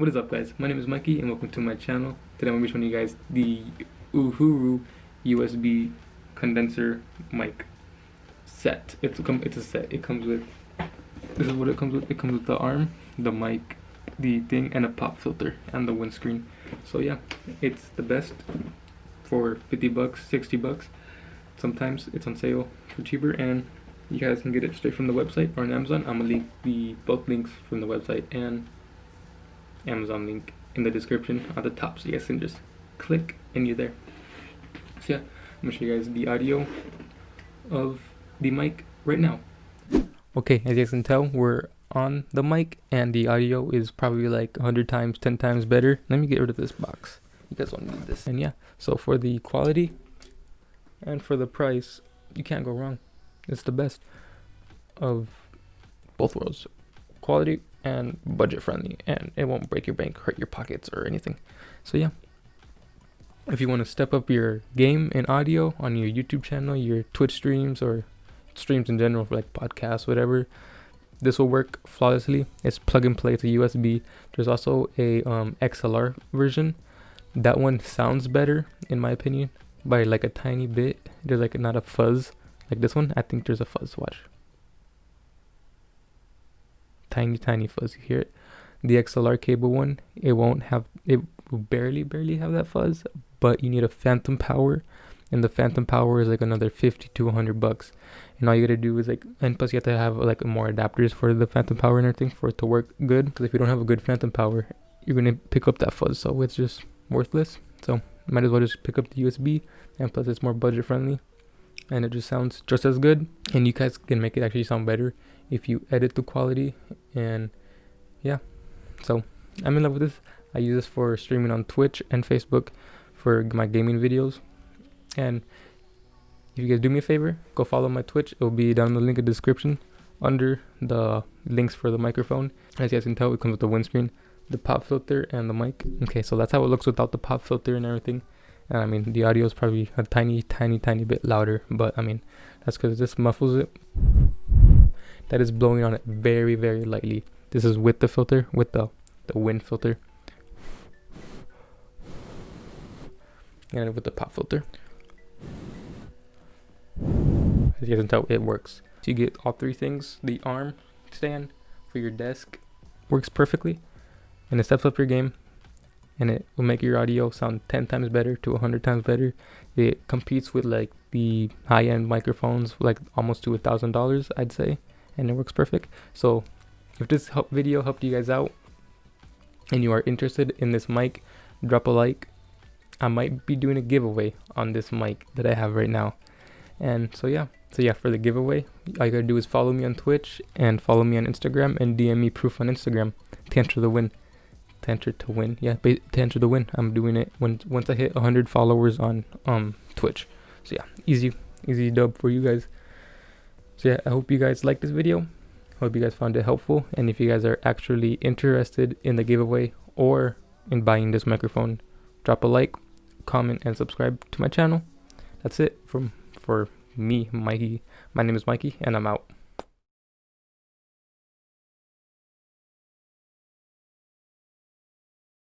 What is up, guys? My name is Mikey and welcome to my channel. Today I'm going to be showing you guys the Uhuru USB condenser mic set. It's a set. It comes with, this is what it comes with. It comes with the arm, the mic, the thing, and a pop filter and the windscreen. So yeah, it's the best for 50 bucks, 60 bucks. Sometimes it's on sale for cheaper, and you guys can get it straight from the website or on Amazon. I'm going to link both links from the website and Amazon link in the description at the top, so you guys can just click and you're there. So yeah, I'm gonna show you guys the audio of the mic right now. Okay, as you guys can tell, we're on the mic and the audio is probably like 100 times, 10 times better. Let me get rid of this box. You guys won't need this. And yeah, so for the quality and for the price, you can't go wrong. It's the best of both worlds. Quality and budget friendly, and it won't break your bank, hurt your pockets or anything. So yeah, if you want to step up your game in audio on your YouTube channel, your Twitch streams, or streams in general for like podcasts, whatever, this will work flawlessly. It's plug and play. It's a USB. There's also a XLR version. That one sounds better in my opinion by like a tiny bit. There's like not a fuzz like this one. I think there's a fuzz. Watch. Tiny fuzz. You hear it? The XLR cable one, it will barely have that fuzz, but you need a phantom power, and the phantom power is like another 50 to 100 bucks. And all you gotta do is like, and plus you have to have like more adapters for the phantom power and everything for it to work good, because if you don't have a good phantom power, you're gonna pick up that fuzz, so it's just worthless. So might as well just pick up the USB, and plus it's more budget friendly and it just sounds just as good, and you guys can make it actually sound better if you edit the quality. And yeah, so I'm in love with this. I use this for streaming on Twitch and Facebook for my gaming videos. And if you guys do me a favor, go follow my Twitch. It will be down in the link in the description under the links for the microphone. As you guys can tell, it comes with the windscreen, the pop filter, and the mic. Okay, so that's how it looks without the pop filter and everything. And I mean, the audio is probably a tiny bit louder, but I mean, that's because this muffles it. That is blowing on it very lightly. This is with the filter, with the wind filter, and with the pop filter. As you guys can tell, it works. So you get all three things. The arm stand for your desk works perfectly, and it steps up your game, and it will make your audio sound 10 times better to 100 times better. It competes with like the high-end microphones, like almost to $1,000, I'd say, and it works perfect. So if this video helped you guys out and you are interested in this mic, drop a like. I might be doing a giveaway on this mic that I have right now. And so yeah, for the giveaway, all you gotta do is follow me on Twitch and follow me on Instagram and DM me proof on Instagram to enter the win. To enter the win. I'm doing it once I hit 100 followers on Twitch. So yeah, easy dub for you guys. So yeah, I hope you guys liked this video. Hope you guys found it helpful, and if you guys are actually interested in the giveaway or in buying this microphone, drop a like, comment, and subscribe to my channor. That's it for me, Mikey. My name is Mikey, and I'm out.